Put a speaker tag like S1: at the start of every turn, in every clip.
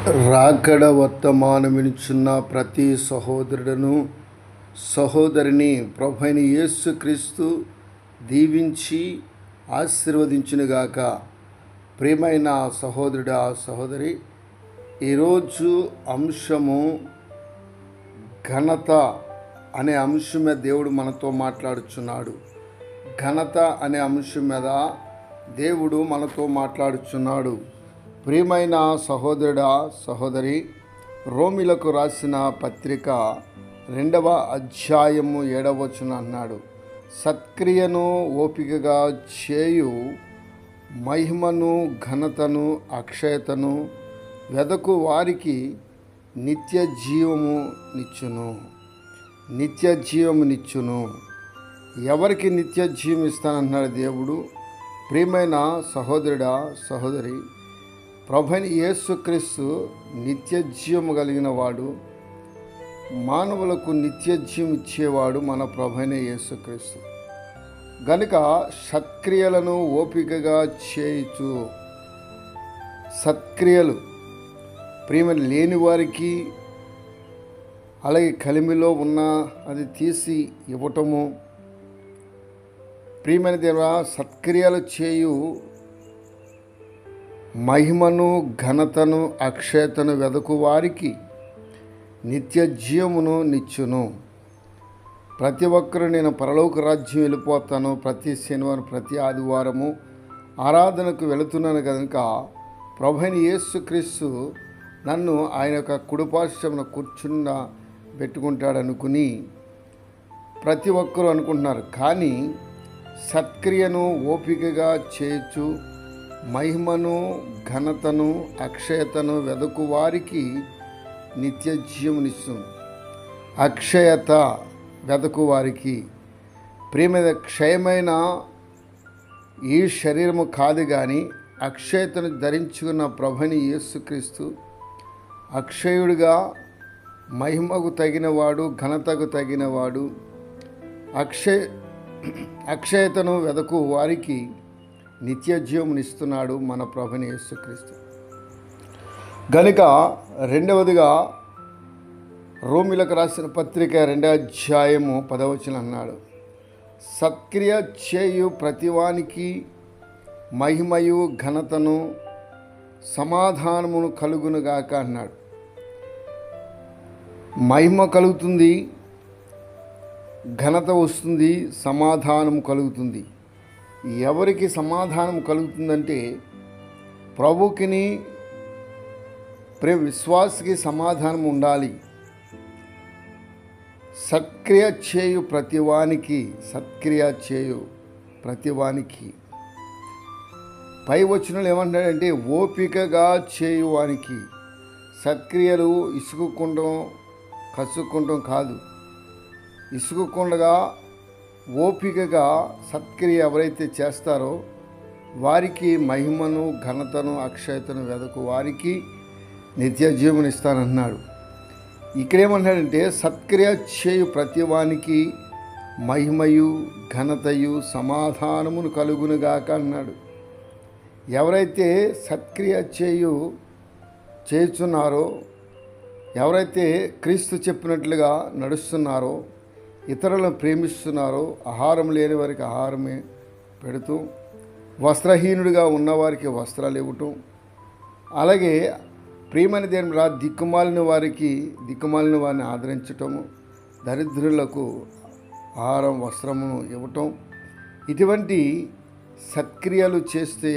S1: రాకడ వర్తమానమినుచున్న ప్రతి సహోదరుడును సహోదరిని ప్రభువైన యేసుక్రీస్తు దీవించి ఆశీర్వదించునుగాక. ప్రియమైన సహోదరుడా సహోదరి, ఈరోజు అంశము ఘనత అనే అంశం మీద దేవుడు మనతో మాట్లాడుచున్నాడు. ఘనత అనే అంశం మీద దేవుడు మనతో మాట్లాడుచున్నాడు. ప్రియమైన సహోదరుడా సహోదరి, రోమిలకు రాసిన పత్రిక 2వ అధ్యాయము 7వ వచనం అన్నాడు, సత్క్రియను ఓపికగా చేయు మహిమను ఘనతను అక్షయతను వెదకు వారికి నిత్య జీవము నిచ్చును. నిత్య జీవము నిచ్చును. ఎవరికి నిత్య జీవం ఇస్తానన్నాడు దేవుడు? ప్రియమైన సహోదరుడా సహోదరి, ప్రభువైన యేసుక్రీస్తు నిత్య జీవము కలిగిన వాడు. మానవులకు నిత్య జీవం ఇచ్చేవాడు మన ప్రభువైన యేసుక్రీస్తు. గనుక సత్క్రియలను ఓపికగా చేయుచు, సత్క్రియలు ప్రేమ లేని వారికి, అలాగే కలిమిలో ఉన్న అది తీసి ఇవ్వటము, ప్రియమైన దేవా, సత్క్రియలు చేయు మహిమను ఘనతను అక్షయతను వెదకు వారికి నిత్య జీవమును నిచ్చును. ప్రతి ఒక్కరు నేను పరలోక రాజ్యం వెళ్ళిపోతాను, ప్రతి శనివారం ప్రతి ఆదివారము ఆరాధనకు వెళుతున్నాను కనుక ప్రభువైన యేసుక్రీస్తు నన్ను ఆయన యొక్క కుడిపార్శ్వమున కూర్చున్న పెట్టుకుంటాడనుకుని ప్రతి ఒక్కరూ అనుకుంటున్నారు. కానీ సత్క్రియను ఓపికగా చేయొచ్చు, మహిమను ఘనతను అక్షయతను వెదకు వారికి నిత్య జీవమునిస్తుంది. అక్షయత వెదకు వారికి ప్రేమ క్షయమైన ఈ శరీరము కాదు, కానీ అక్షయతను ధరించుకున్న ప్రభువైన యేసుక్రీస్తు అక్షయుడిగా, మహిమకు తగినవాడు, ఘనతకు తగినవాడు. అక్షయతను వెదకు వారికి నిత్య జీవమునిస్తున్నాడు మన ప్రభువైన యేసుక్రీస్తు. గనుక రెండవదిగా రోమిలకు రాసిన పత్రిక 2వ అధ్యాయము 10వ వచనం అన్నాడు, సత్క్రియ చేయు ప్రతివానికి మహిమయు ఘనతను సమాధానమును కలుగునుగాక అన్నాడు. మహిమ కలుగుతుంది, ఘనత వస్తుంది, సమాధానం కలుగుతుంది. ఎవరికి సమాధానం కలుగుతుందంటే ప్రభుకిని విశ్వాసకి సమాధానం ఉండాలి. సత్క్రియ చేయు ప్రతివానికి, సత్క్రియ చేయు ప్రతివానికి. పై వచనంలో ఏమంటాడంటే ఓపికగా చేయువానికి. సత్క్రియలు ఇసుకుండం కసుక్కుండం కాదు, ఇసుకుండగా ఓపికగా సత్క్రియ ఎవరైతే చేస్తారో వారికి మహిమను ఘనతను అక్షయతను వెదకు వారికి నిత్య జీవమునిస్తానన్నాడు. ఇక్కడేమన్నాడంటే సత్క్రియ చేయు ప్రతివానికి మహిమయు ఘనతయు సమాధానమును కలుగునుగాక అన్నాడు. ఎవరైతే సత్క్రియ చేయుచున్నారో, ఎవరైతే క్రీస్తు చెప్పినట్లుగా నడుస్తున్నారో, ఇతరులను ప్రేమిస్తున్నారో, ఆహారం లేని వారికి ఆహారమే పెడుతూ, వస్త్రహీనుడిగా ఉన్నవారికి వస్త్రాలు ఇవ్వటం, అలాగే ప్రియమైన దేవుని దిక్కుమాలిన వారిని ఆదరించటము, దరిద్రులకు ఆహారం వస్త్రమును ఇవ్వటం, ఇటువంటి సత్క్రియలు చేస్తే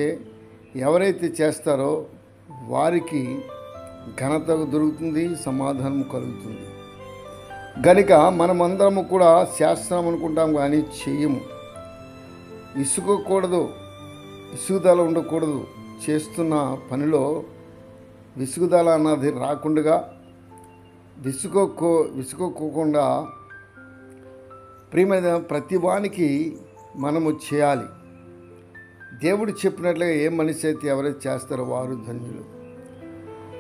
S1: ఎవరైతే చేస్తారో వారికి ఘనత దొరుకుతుంది, సమాధానం కలుగుతుంది. గనుక మనమందరము కూడా శాస్త్రం అనుకుంటాం కానీ చెయ్యము. ఇసుకకూడదు, విసుగుదల ఉండకూడదు. చేస్తున్న పనిలో విసుగుదల అన్నది రాకుండా, విసుక్కోకుండా ప్రియమైన ప్రతివానికి మనము చేయాలి. దేవుడు చెప్పినట్లుగా ఏ మనిషి అయితే ఎవరైతే చేస్తారో వారు ధన్యులు.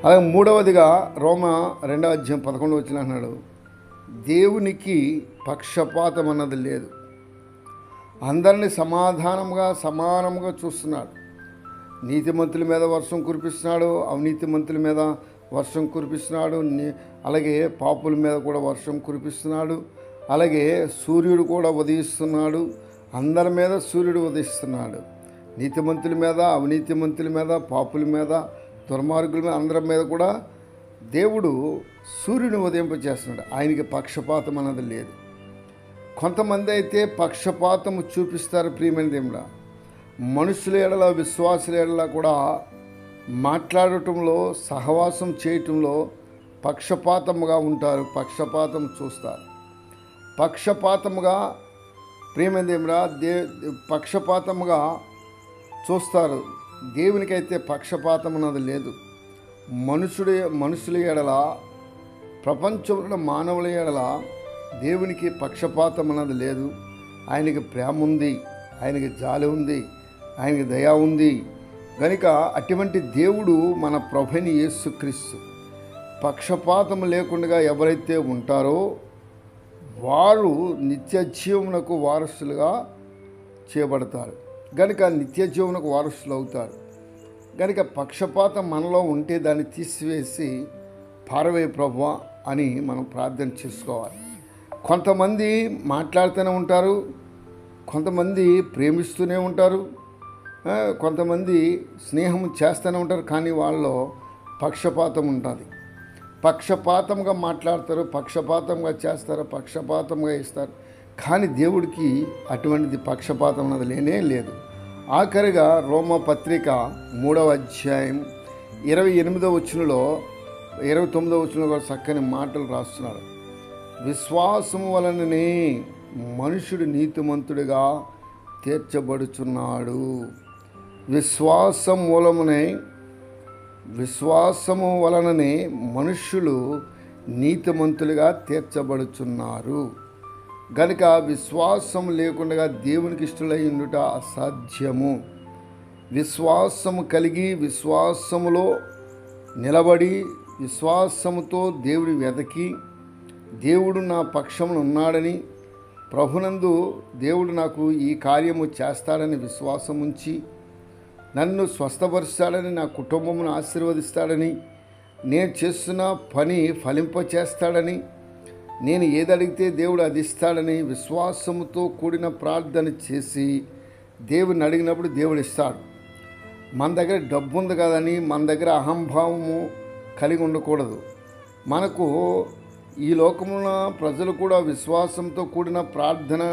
S1: అలాగే మూడవదిగా రోమా 2వ అధ్యాయం 11వ వచనం అన్నాడు, దేవునికి పక్షపాతం అన్నది లేదు. అందరినీ సమానంగా చూస్తున్నాడు. నీతిమంతుల మీద వర్షం కురిపిస్తున్నాడు, అవినీతిమంతుల మీద వర్షం కురిపిస్తున్నాడు. అలాగే పాపుల మీద కూడా వర్షం కురిపిస్తున్నాడు. అలాగే సూర్యుడు కూడా ఉదయిస్తున్నాడు. అందరి మీద సూర్యుడు ఉదయిస్తున్నాడు. నీతిమంతుల మీద, అవినీతిమంతుల మీద, పాపుల మీద, దుర్మార్గుల మీద, అందరి మీద కూడా దేవుడు సూర్యుని ఉదయింపజేస్తున్నాడు. ఆయనకి పక్షపాతం అన్నది లేదు. కొంతమంది అయితే పక్షపాతము చూపిస్తారు. ప్రియమైన దేవుడా, మనుషుల ఎడల, విశ్వాసుల ఎడల కూడా మాట్లాడటంలో, సహవాసం చేయటంలో పక్షపాతముగా ఉంటారు. పక్షపాతం చూస్తారు. పక్షపాతముగా ప్రియమైన దేవుడా పక్షపాతముగా చూస్తారు. దేవునికైతే పక్షపాతం అన్నది లేదు. మనుషుల ఎడల, ప్రపంచంలో మానవుల ఎడల దేవునికి పక్షపాతం అన్నది లేదు. ఆయనకి ప్రేమ ఉంది, ఆయనకి జాలి ఉంది, ఆయనకి దయ ఉంది. కనుక అటువంటి దేవుడు మన ప్రభుని యేసుక్రీస్తు. పక్షపాతం లేకుండా ఎవరైతే ఉంటారో వారు నిత్య జీవమునకు వారసులుగా చేయబడతారు. కనుక నిత్య జీవమునకు వారసులు అవుతారు. కనుక పక్షపాతం మనలో ఉంటే దాన్ని తీసివేసి పారవేయ ప్రభువా అని మనం ప్రార్థన చేసుకోవాలి. కొంతమంది మాట్లాడుతూనే ఉంటారు, కొంతమంది ప్రేమిస్తూనే ఉంటారు, కొంతమంది స్నేహం చేస్తూనే ఉంటారు. కానీ వాళ్ళలో పక్షపాతం ఉంటుంది. పక్షపాతంగా మాట్లాడతారు, పక్షపాతంగా చేస్తారు, పక్షపాతంగా ఇస్తారు. కానీ దేవుడికి అటువంటిది పక్షపాతం అన్నది లేనే లేదు. ఆఖరిగా రోమా పత్రిక 3వ అధ్యాయం 28వ వచనంలో 29వ వచనంలో కూడా చక్కని మాటలు రాస్తున్నాడు. విశ్వాసము వలననే మనుషుడు నీతిమంతుడిగా తీర్చబడుచున్నాడు. విశ్వాసము వలననే మనుష్యులు నీతిమంతులుగా తీర్చబడుచున్నారు. గనుక విశ్వాసం లేకుండా దేవునికి ఇష్టలై ఉండుట అసాధ్యము. విశ్వాసము కలిగి, విశ్వాసములో నిలబడి, విశ్వాసముతో దేవుడి వెదకి, దేవుడు నా పక్షమున ఉన్నాడని, ప్రభునందు దేవుడు నాకు ఈ కార్యము చేస్తాడని విశ్వాసం ఉంచి, నన్ను స్వస్థపరుస్తాడని, నా కుటుంబమును ఆశీర్వదిస్తాడని, నేను చేస్తున్న పని ఫలింపచేస్తాడని, నేను ఏది అడిగితే దేవుడు అది ఇస్తాడని విశ్వాసముతో కూడిన ప్రార్థన చేసి దేవుడిని అడిగినప్పుడు దేవుడు ఇస్తాడు. మన దగ్గర డబ్బు ఉంది కదని మన దగ్గర అహంభావము కలిగి ఉండకూడదు. మనకు ఈ లోకమున ప్రజలు కూడా విశ్వాసంతో కూడిన ప్రార్థన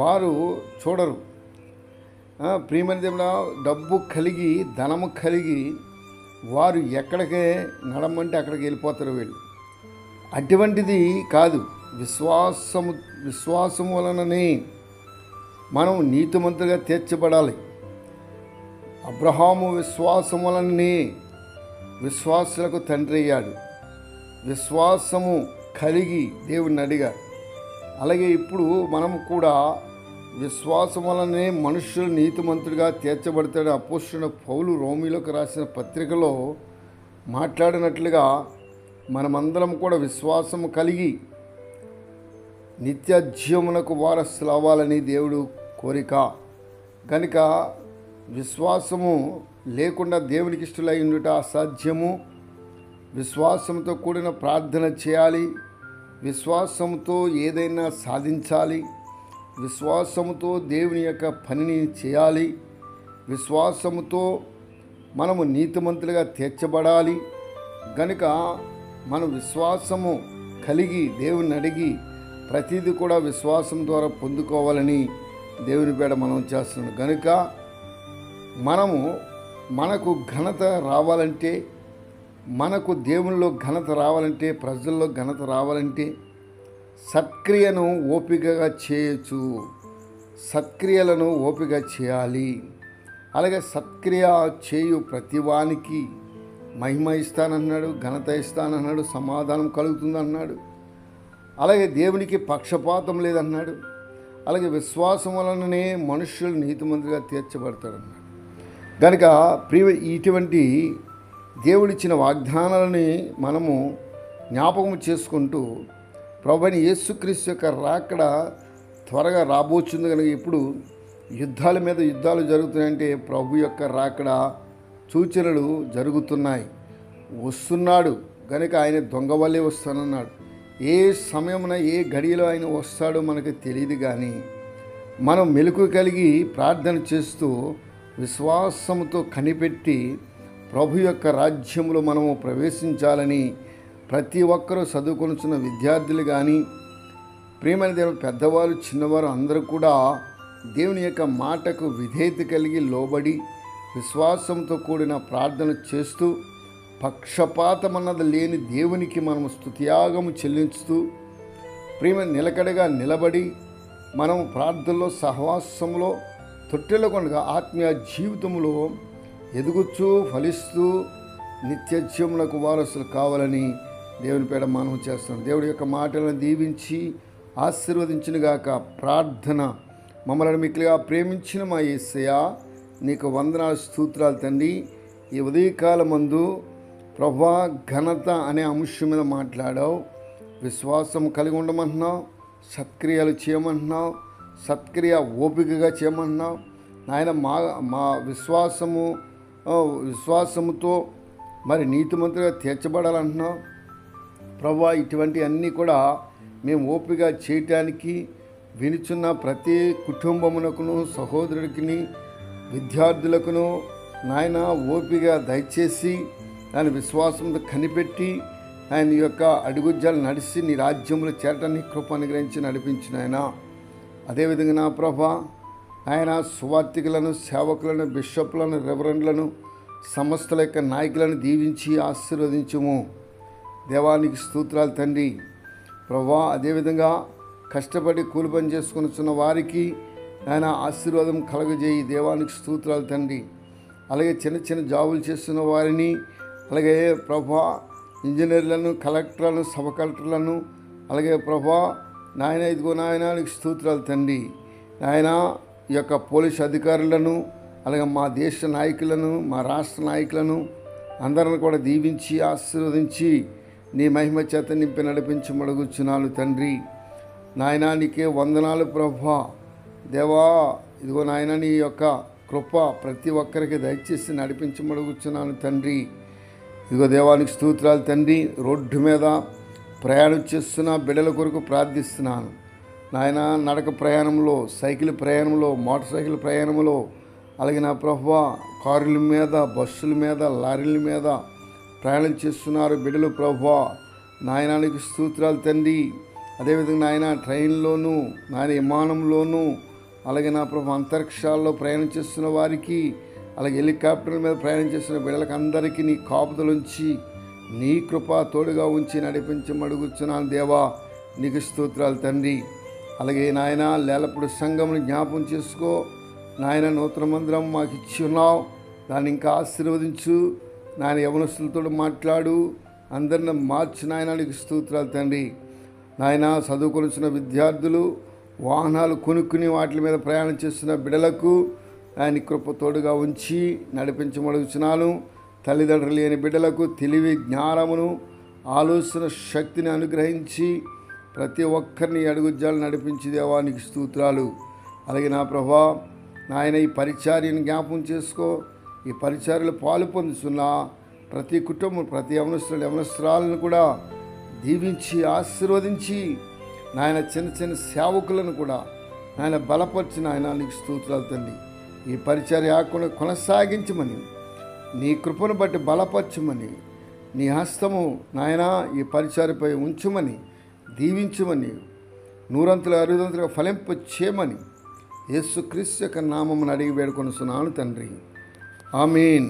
S1: వారు చూడరు. ప్రియమైన దేవుడా, డబ్బు కలిగి, ధనము కలిగి వారు ఎక్కడికే నడమంటే అక్కడికి వెళ్ళిపోతారు వీళ్ళు. అటువంటిది కాదు. విశ్వాసం వలననే మనం నీతిమంతులుగా తీర్చబడాలి. అబ్రహాము విశ్వాసం వలననే విశ్వాసులకు తండ్రి అయ్యాడు. విశ్వాసము కలిగి దేవుడిని అడిగాడు. అలాగే ఇప్పుడు మనం కూడా విశ్వాసం వలనే మనుష్యులు నీతిమంతుడిగా తీర్చబడతాడు. అపోస్తలుడైన పౌలు రోమీయులకు రాసిన పత్రికలో మాట్లాడినట్లుగా మనమందరం కూడా విశ్వాసము కలిగి నిత్య జీవమునకు వారసులు అవ్వాలని దేవుడు కోరిక. కనుక విశ్వాసము లేకుండా దేవునికి ఇష్టలై ఉండుట అసాధ్యము. విశ్వాసంతో కూడిన ప్రార్థన చేయాలి. విశ్వాసంతో ఏదైనా సాధించాలి. విశ్వాసముతో దేవుని యొక్క పనిని చేయాలి. విశ్వాసముతో మనము నీతిమంతులుగా తీర్చబడాలి. కనుక మనం విశ్వాసము కలిగి దేవుని అడిగి ప్రతిదీ కూడా విశ్వాసం ద్వారా పొందుకోవాలని దేవుని పేడ మనం చేస్తున్నాం. కనుక మనకు ఘనత రావాలంటే, మనకు దేవునిలో ఘనత రావాలంటే, ప్రజల్లో ఘనత రావాలంటే సత్క్రియను ఓపికగా చేయొచ్చు. సత్క్రియలను ఓపిక చేయాలి. అలాగే సత్క్రియ చేయు ప్రతివానికి మహిమ ఇస్తానన్నాడు, ఘనత ఇస్తానన్నాడు, సమాధానం కలుగుతుందన్నాడు. అలాగే దేవునికి పక్షపాతం లేదన్నాడు. అలాగే విశ్వాసం వలననే మనుష్యులు నీతిమంతులుగా తీర్చబడతాడన్నాడు. కనుక ఇటువంటి దేవుడిచ్చిన వాగ్దానాలని మనము జ్ఞాపకం చేసుకుంటూ ప్రభువైన యేసుక్రీస్తు యొక్క రాకడ త్వరగా రాబోతుంది. కనుక ఇప్పుడు యుద్ధాల మీద యుద్ధాలు జరుగుతున్నాయంటే ప్రభు యొక్క రాకడ సూచనలు జరుగుతున్నాయి. వస్తున్నాడు కనుక ఆయన దొంగ వల్లే వస్తానన్నాడు. ఏ సమయమున ఏ గడియలో ఆయన వస్తాడో మనకు తెలియదు. కానీ మనం మెలకు కలిగి ప్రార్థన చేస్తూ విశ్వాసంతో కనిపెట్టి ప్రభు యొక్క రాజ్యంలో మనము ప్రవేశించాలని ప్రతి ఒక్కరూ చదువుకొనుచున్న విద్యార్థులు కానీ, ప్రియమైన దేవుని పెద్దవారు చిన్నవారు అందరూ కూడా దేవుని యొక్క మాటకు విధేయత కలిగి లోబడి విశ్వాసంతో కూడిన ప్రార్థన చేస్తూ పక్షపాతమన్నది లేని దేవునికి మనము స్తుతియాగము చెల్లించుతూ ప్రియమైన నిలకడగా నిలబడి మనము ప్రార్థనలో సహవాసంలో తొట్టెలకొండగా ఆత్మీయ జీవితంలో ఎదుగుచూ ఫలిస్తూ నిత్యత్యములకు వారసులు కావాలని దేవుని పేడ మనం చేస్తాం. దేవుడి యొక్క మాటలను దీవించి ఆశీర్వదించినగాక. ప్రార్థన. మమ్మల్ని మిక్కిలిగా ప్రేమించిన మా యేసయ్యా, నీకు వందనాలు స్తోత్రాలు తండ్రి. ఈ ఉదయకాలమందు ప్రభువా ఘనత అనే అంశం మీద మాట్లాడావు. విశ్వాసం కలిగి ఉండమంటున్నావు, సత్క్రియలు చేయమంటున్నావు, సత్క్రియ ఓపికగా చేయమంటున్నావు నాయన. మా విశ్వాసముతో మరి నీతిమంతులుగా తీర్చబడాలంటున్నావు ప్రభువా. ఇటువంటి అన్నీ కూడా మేము ఓపికగా చేయటానికి వినుచున్న ప్రతి కుటుంబమునకును సహోదరుడికి విద్యార్థులకును నాయన ఓపికగా దయచేసి దాని విశ్వాసంతో కనిపెట్టి ఆయన యొక్క అడుగుజాలు నడిచి నీ రాజ్యంలో చేరటానికి కృప అనుగ్రహించి నడిపించిన ఆయన. అదేవిధంగా నా ప్రభా ఆయన సువార్థికులను, సేవకులను, బిషప్లను, రెవరెండ్లను, సంస్థల యొక్క నాయకులను దీవించి ఆశీర్వదించుము దేవానికి స్తోత్రాలు తండ్రి. ప్రభా అదేవిధంగా కష్టపడి కూలి పని చేసుకున్న వారికి ఆయన ఆశీర్వాదం కలగజేయి దేవానికి స్తోత్రాలు తండ్రి. అలాగే చిన్న చిన్న జాబులు చేస్తున్న వారిని, అలాగే ప్రభా ఇంజనీర్లను, కలెక్టర్లను, సబ్ కలెక్టర్లను, అలాగే ప్రభా నాయన ఇదిగో నాయనానికి స్తోత్రాలు తండ్రి. నాయన ఈ యొక్క పోలీస్ అధికారులను, అలాగే మా దేశ నాయకులను, మా రాష్ట్ర నాయకులను అందరిని కూడా దీవించి ఆశీర్వదించి నీ మహిమ చేత నింపి నడిపించి మడుగుచున్నాను తండ్రి. నాయన నీకే వందనాలు ప్రభా. దేవా ఇదిగో నాయన నీ యొక్క కృప ప్రతి ఒక్కరికి దయచేసి నడిపించి మడుగుచున్నాను తండ్రి. ఇదిగో దేవానికి స్తోత్రాలు తండ్రి. రోడ్డు మీద ప్రయాణం చేస్తున్న బిడ్డల కొరకు ప్రార్థిస్తున్నాను నాయన. నడక ప్రయాణంలో, సైకిల్ ప్రయాణంలో, మోటార్ సైకిల్ ప్రయాణంలో, అలాగే నా ప్రభువా కారుల మీద, బస్సుల మీద, లారీల మీద ప్రయాణం చేస్తున్నారు బిడ్డలు ప్రభువా. నాయనానికి స్తోత్రాలు తండ్రి. అదేవిధంగా నాయన ట్రైన్లోను, నాయన విమానంలోను, అలాగే నా ప్రభు అంతరిక్షాల్లో ప్రయాణం చేస్తున్న వారికి, అలాగే హెలికాప్టర్ల మీద ప్రయాణం చేస్తున్న బిడ్డలకు అందరికీ నీ కాపుదలుంచి నీ కృప తోడుగా ఉంచి నడిపించి మడుగుచున్నాను దేవా. నీకు స్తోత్రాలు తండ్రి. అలాగే నాయన లేలప్పుడు సంఘమును జ్ఞాపం చేసుకో నాయన. నూతన మందిరం మాకు ఇచ్చి ఉన్నావు, దాన్ని ఇంకా ఆశీర్వదించు నాయన. యవనస్తులతో మాట్లాడు, అందరిని మార్చి నాయన. నీకు స్తోత్రాలు తండ్రి. నాయన చదువుకొనిచిన విద్యార్థులు, వాహనాలు కొనుక్కుని వాటి మీద ప్రయాణం చేస్తున్న బిడ్డలకు ఆయన కృప తోడుగా ఉంచి నడిపించమడుగుచున్నాను. తల్లిదండ్రులు లేని బిడ్డలకు తెలివి, జ్ఞానమును, ఆలోచన శక్తిని అనుగ్రహించి ప్రతి ఒక్కరిని అడుగుజాలు నడిపించి దేవానికి స్తోత్రాలు. అలాగే నా ప్రభా నాయన ఈ పరిచర్యను జ్ఞాపం చేసుకో. ఈ పరిచర్యలు పాలు పొందుతున్న ప్రతి కుటుంబం, ప్రతి యవనస్తురాలను కూడా దీవించి ఆశీర్వదించి నాయన. చిన్న చిన్న సేవకులను కూడా నాయన బలపరిచి నాయన నీకు స్తోత్రాలు తండ్రి. ఈ పరిచర్య ఆకుండా కొనసాగించమని, నీ కృపను బట్టి బలపరచమని, నీ హస్తము నాయన ఈ పరిచర్యపై ఉంచుమని, దీవించమని, నూరంతులు అరుదంతులుగా ఫలింప చేయమని యేసుక్రీస్తు యొక్క నామమును అడిగి వేడుకొనుచున్నాను తండ్రి. ఆమేన్.